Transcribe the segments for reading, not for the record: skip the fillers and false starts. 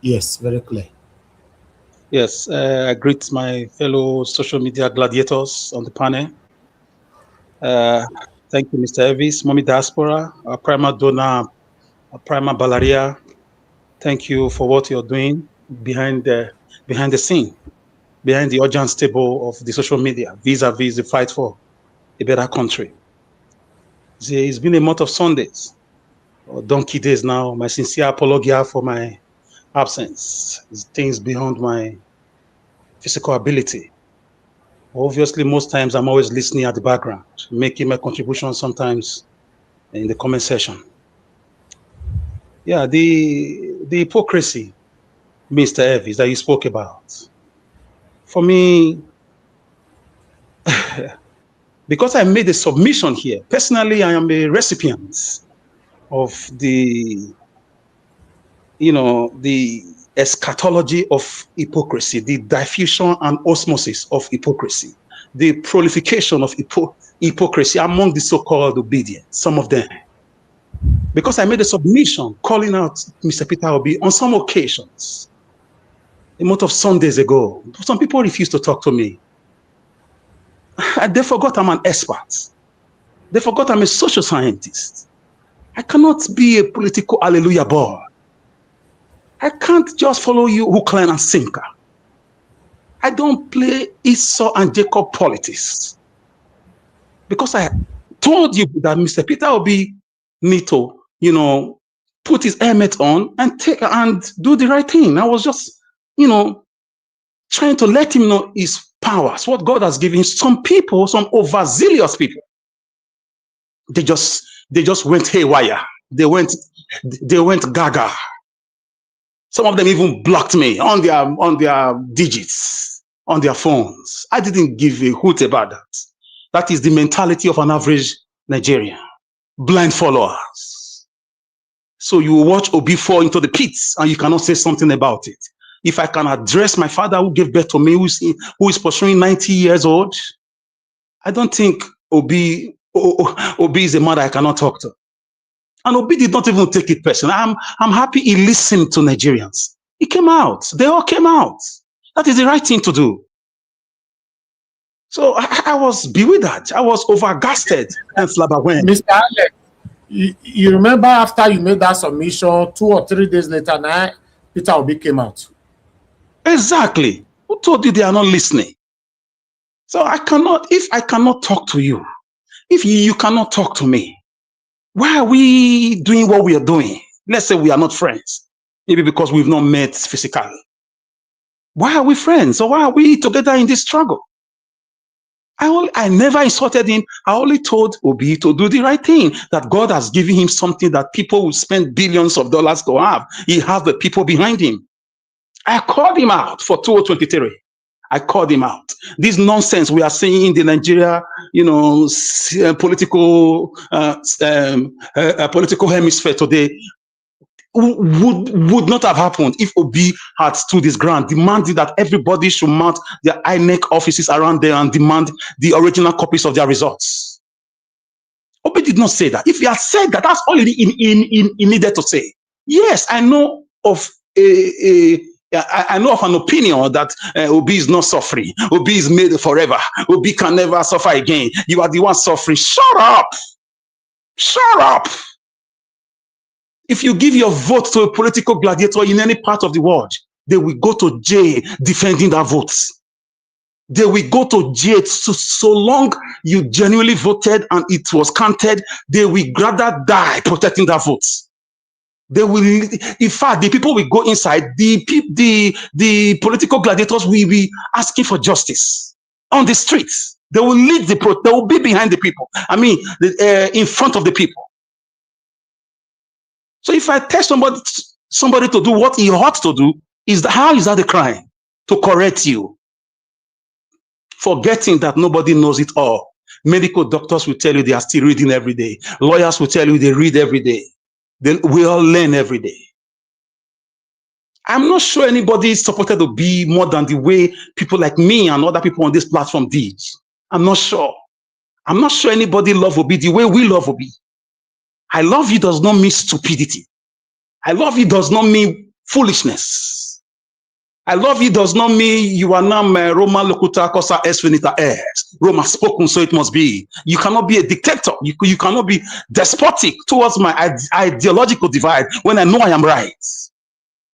Yes, very clear. Yes, I greet my fellow social media gladiators on the panel. Thank you, Mr. Elvis, Mommy Diaspora, our prima donna, our prima Balaria. Thank you for what you're doing behind the scene, behind the audience table of the social media, vis-a-vis the fight for a better country. It's been a month of Sundays, or donkey days now. My sincere apology for my absence. It's things beyond my physical ability. Obviously, most times I'm always listening at the background, making my contribution sometimes in the comment section. Yeah, the hypocrisy, Mr. Elvis, that you spoke about. For me, because I made a submission here, personally, I am a recipient of the eschatology of hypocrisy, the diffusion and osmosis of hypocrisy, the proliferation of hypocrisy among the so-called obedient, some of them. Because I made a submission calling out Mr. Peter Obi on some occasions, a month of Sundays ago. Some people refused to talk to me. They forgot I'm an expert. They forgot I'm a social scientist. I cannot be a political hallelujah boy. I can't just follow you hook, line, and sinker. I don't play Esau and Jacob politics. Because I told you that Mr. Peter Obi need to, put his helmet on and do the right thing. I was just, trying to let him know his powers, what God has given some people, some overzealous people. They just went haywire. They went gaga. Some of them even blocked me on their digits, on their phones. I didn't give a hoot about that. That is the mentality of an average Nigerian. Blind followers. So you watch Obi fall into the pits and you cannot say something about it. If I can address my father who gave birth to me, who is pursuing 90 years old, I don't think Obi is a man I cannot talk to. And Obi did not even take it personally. I'm happy he listened to Nigerians. He came out. They all came out. That is the right thing to do. So I was bewildered. I was overgasted and flabbergasted. Mr. Alex, you remember after you made that submission, 2 or 3 days later, now Peter Obi came out. Exactly. Who told you they are not listening? So if I cannot talk to you, if you cannot talk to me, why are we doing what we are doing? Let's say we are not friends. Maybe because we've not met physically. Why are we friends? Or why are we together in this struggle? I never insulted him. I only told Obi to do the right thing, that God has given him something that people will spend billions of dollars to have. He has the people behind him. I called him out for 2023. I called him out. This nonsense we are seeing in the Nigeria, political hemisphere today would not have happened if Obi had stood his ground, demanding that everybody should mount their INEC offices around there and demand the original copies of their results. Obi did not say that. If he had said that, that's all he needed to say. Yes, I know of I know of an opinion that Obi is not suffering. Obi is made forever. Obi can never suffer again. You are the one suffering. Shut up. Shut up. If you give your vote to a political gladiator in any part of the world, they will go to jail defending their votes. They will go to jail so long you genuinely voted and it was counted. They will rather die protecting their votes. They will, in fact, the people will go inside. The political gladiators will be asking for justice on the streets. They will lead the they will be behind the people. I mean, in front of the people. So if I tell somebody to do what he ought to do, how is that a crime? To correct you. Forgetting that nobody knows it all. Medical doctors will tell you they are still reading every day. Lawyers will tell you they read every day. Then we all learn every day. I'm not sure anybody is supported to be more than the way people like me and other people on this platform did. I'm not sure. I'm not sure anybody love Obi the way we love Obi. I love you does not mean stupidity. I love you does not mean Foolishness. I love you does not mean you are now Roma locuta cosa est finita est. Roma spoken, so it must be. You cannot be a dictator. You cannot be despotic towards my ideological divide when I know I am right.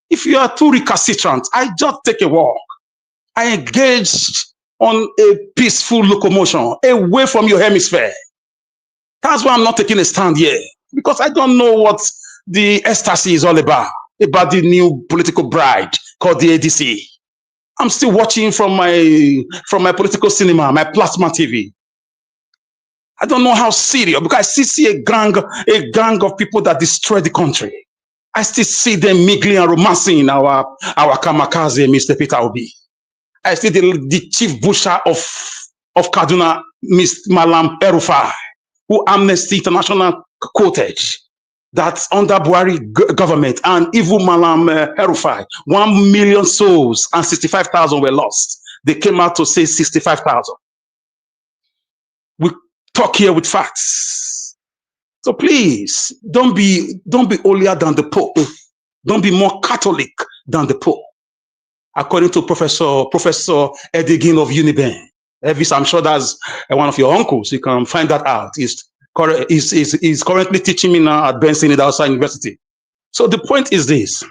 If you are too recalcitrant, I just take a walk. I engage on a peaceful locomotion away from your hemisphere. That's why I'm not taking a stand here, because I don't know what the ecstasy is all about the new political bride called the ADC. I'm still watching from my political cinema, my plasma TV. I don't know how serious, because I still see a gang of people that destroy the country. I still see them mingling and romancing our kamikaze, Mr. Peter Obi. I see the chief butcher of Kaduna, Mr. Malam El-Rufai, who Amnesty International quoted that under Buhari government and evil Malam El-Rufai, 1 million souls and 65,000 were lost. They came out to say 65,000. We talk here with facts. So please, don't be holier than the Pope. Don't be more Catholic than the Pope. According to Professor Edegin of Uniben, Elvis, I'm sure that's one of your uncles. You can find that out. He's currently teaching me now at Benson outside University. So the point is this.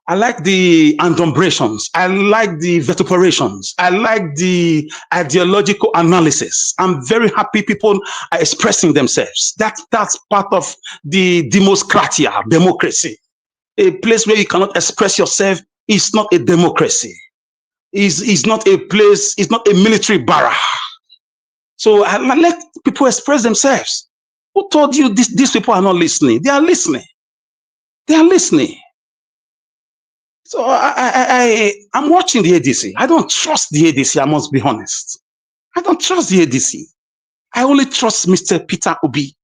I like the adumbrations. I like the vituperations. I like the ideological analysis. I'm very happy people are expressing themselves. That's part of the democracy. A place where you cannot express yourself is not a democracy. Is not a place, it's not a military barrack. So I let people express themselves. Who told you these people are not listening? They are listening. They are listening. So I'm watching the ADC. I don't trust the ADC, I must be honest. I don't trust the ADC. I only trust Mr. Peter Obi.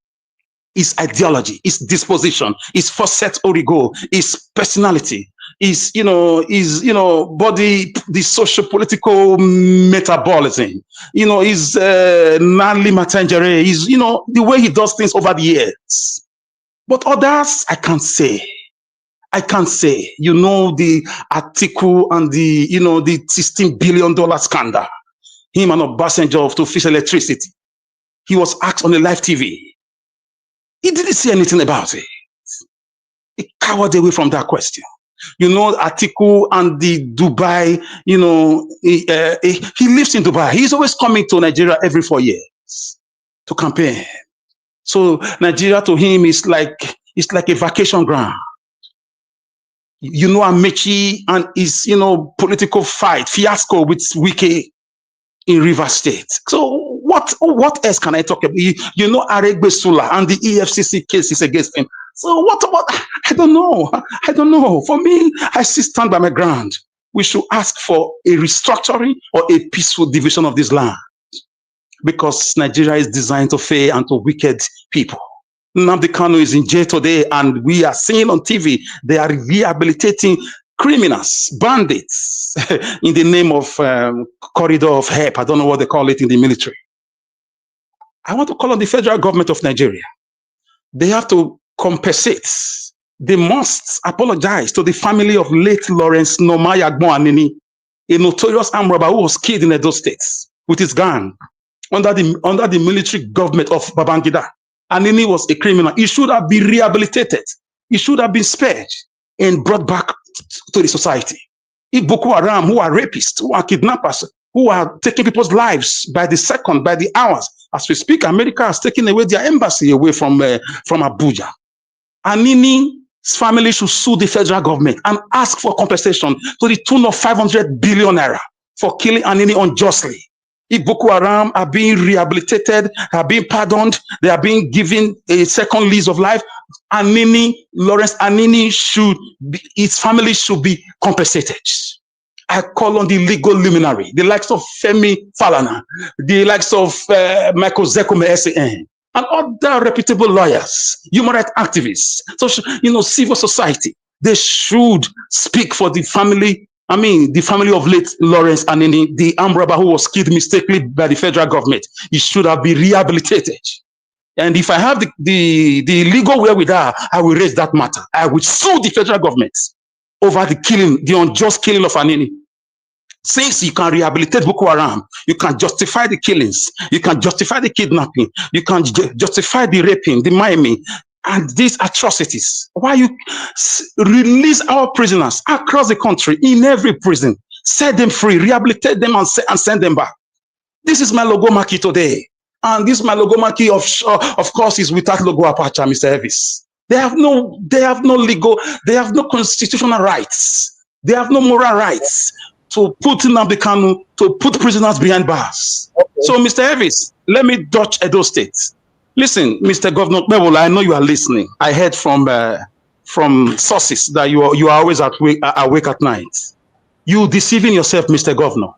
His ideology, his disposition, his foresight origo, his personality, his body, the social-political metabolism, his Nali Matangere, the way he does things over the years. But others, I can't say. The Atiku and the $16 billion scandal, him and Obasanjo to fix electricity. He was asked on the live TV. He didn't say anything about it. He cowered away from that question. Atiku and the Dubai, he lives in Dubai. He's always coming to Nigeria every 4 years to campaign. So Nigeria to him is like a vacation ground. Amechi and his, political fiasco with Wike in Rivers State. So what else can I talk about? Aregbe Sula and the EFCC cases against him. So what? I don't know. For me, I still stand by my ground. We should ask for a restructuring or a peaceful division of this land, because Nigeria is designed to fail and to wicked people. Nnamdi Kanu is in jail today, and we are seeing on TV they are rehabilitating criminals, bandits, in the name of corridor of help. I don't know what they call it in the military. I want to call on the federal government of Nigeria. They have to compensate. They must apologize to the family of late Lawrence Nomaya Gboanini, a notorious armed robber who was killed in Edo State with his gang under the military government of Babangida. Anini was a criminal. He should have been rehabilitated. He should have been spared and brought back to the society. If Boko Haram, who are rapists, who are kidnappers, who are taking people's lives by the second, by the hours, as we speak, America has taken away their embassy away from Abuja. Anini's family should sue the federal government and ask for compensation to the tune of 500 billion naira for killing Anini unjustly. If Boko Haram are being rehabilitated, are being pardoned, they are being given a second lease of life, Lawrence Anini his family should be compensated. I call on the legal luminary, the likes of Femi Falana, the likes of Michael Zekome SAN, and other reputable lawyers, human rights activists, civil society. They should speak for the family. The family of late Lawrence Anini, the armed robber who was killed mistakenly by the federal government. He should have been rehabilitated. And if I have the legal wherewithal, I will raise that matter. I will sue the federal government over the killing, the unjust killing of Anini. Since you can rehabilitate Boko Haram, you can justify the killings, you can justify the kidnapping, you can justify the raping, the maiming, and these atrocities. Why you release our prisoners across the country, in every prison, set them free, rehabilitate them, and send them back. This is my logomaki today. And this my logomaki of course is without logo apache, Mr. Elvis. They have no legal, they have no constitutional rights. They have no moral rights to put Nnamdi Kanu, to put prisoners behind bars. Okay. So, Mr. Elvis, let me dodge Edo State. Listen, Mr. Governor Bebola, I know you are listening. I heard from sources that you are always awake at night. You deceiving yourself, Mr. Governor.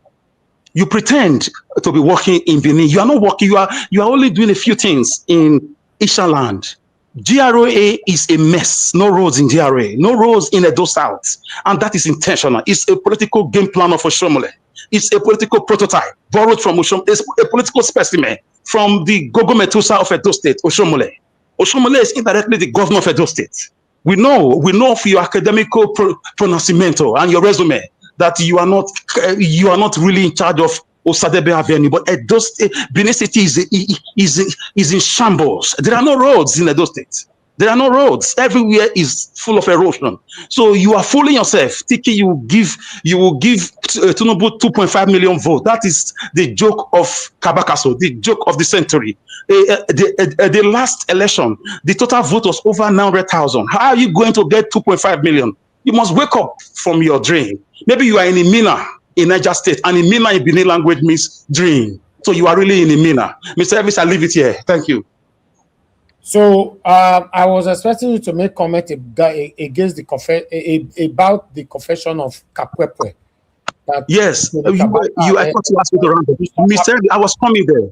You pretend to be working in Benin. You are not working. You are only doing a few things in Ishaland. GRA is a mess. No roads in GRA. No roads in Edo South. And that is intentional. It's a political game plan of Oshomole. It's a political prototype borrowed from Oshomole. It's a political specimen from the Gogo Metusa of Edo State, Oshomole. Oshomole is indirectly the governor of Edo State. We know for your academical pronunciamento and your resume that you are not really in charge of Osadebe Avenue, but Edo State, Benin City is in shambles. There are no roads in Edo State. There are no roads. Everywhere is full of erosion. So you are fooling yourself, thinking you will give Tinubu 2.5 million votes. That is the joke of Kabakaso, the joke of the century. The last election, the total vote was over 900,000. How are you going to get 2.5 million? You must wake up from your dream. Maybe you are in Imina in Niger State, and Imina in Benin language means dream. So you are really in Imina. Mr. Elvis, I'll leave it here. Thank you. So I was expecting you to make comment against about the confession of Kapwepwe. Yes, I thought you asked me to run. Mr. Elvis, I was coming there.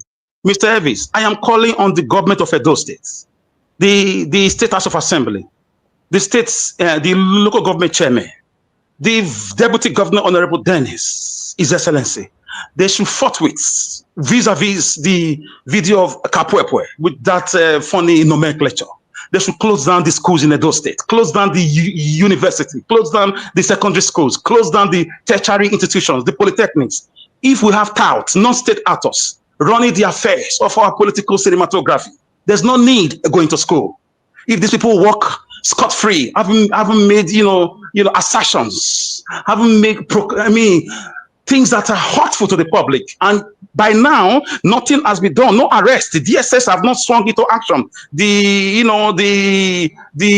Mr. Elvis, I am calling on the government of Edo State, the State House of Assembly, the states, the local government chairman, the Deputy Governor Honorable Dennis, His Excellency. They should forthwith, vis-a-vis the video of Kapwepwe with that funny nomenclature. They should close down the schools in Edo State, close down the university, close down the secondary schools, close down the tertiary institutions, the polytechnics. If we have touts, non-state actors, running the affairs of our political cinematography, there's no need going to school. If these people work scot-free, haven't made assertions, haven't made things that are hurtful to the public, and by now nothing has been done, no arrest. The DSS have not swung into action. The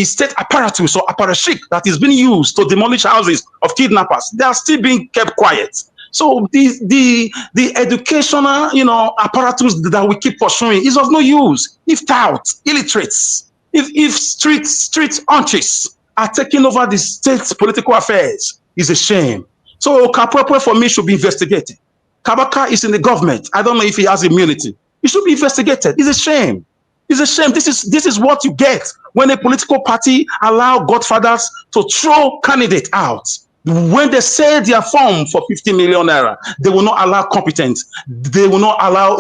state apparatus or apparatchik that is being used to demolish houses of kidnappers, they are still being kept quiet. So the educational apparatus that we keep pursuing is of no use if touts, illiterates, if street aunties are taking over the state's political affairs. Is a shame. So Kapwepwe for me should be investigated. Kabaka is in the government. I don't know if he has immunity. He should be investigated. It's a shame. It's a shame. This is what you get when a political party allow godfathers to throw candidates out. When they sell their form for 50 million naira, they will not allow competence. They will not allow,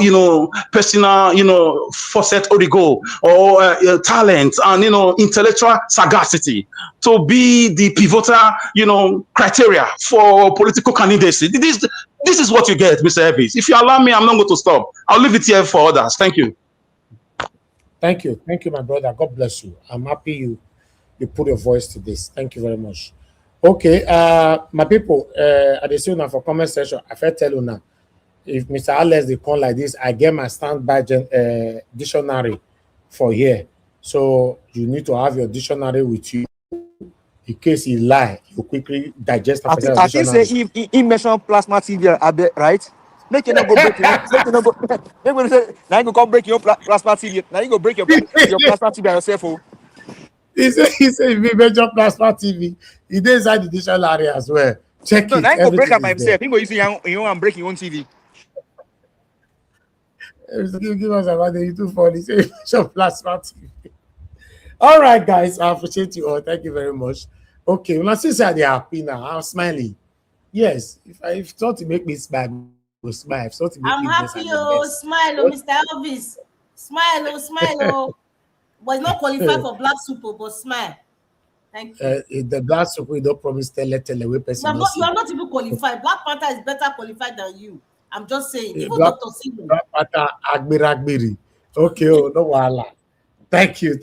personal, foresight origo or talent and, intellectual sagacity to be the pivotal, criteria for political candidacy. This is what you get, Mr. Elvis. If you allow me, I'm not going to stop. I'll leave it here for others. Thank you. Thank you. Thank you, my brother. God bless you. I'm happy you put your voice to this. Thank you very much. Okay, my people, I just now for comment section. I first tell you now, if Mr. Alex they come like this, I get my standby dictionary for here. So you need to have your dictionary with you in case he lie. You quickly digest. I think say he mentioned plasma TV, right? Make you not go break. Make you not go. Make you say now you go break your plasma TV. Now you go break your plasma TV by yourself. Oh. He said if he mention plasma TV, he did inside the dictionary as well. Check it. No, I go break up by himself. He go use your own break your own TV. Give us about the YouTube for this mention plasma TV. All right, guys, I appreciate you all. Thank you very much. Okay, when I see they are happy now, I'm smiling. Yes, if thought to make me smile, go smile. If thought to make I'm happy, oh, smile, oh, Mr. Elvis. Smile, oh, smile, oh. But it's not qualified for black super, but smile. Thank you. The black soup we don't promise tell we person no You see. are not even qualified. Black Panther is better qualified than you. I'm just saying. Even Black Dr. Simo. Black Panther agbiri. Okay, oh no wahala. Thank you.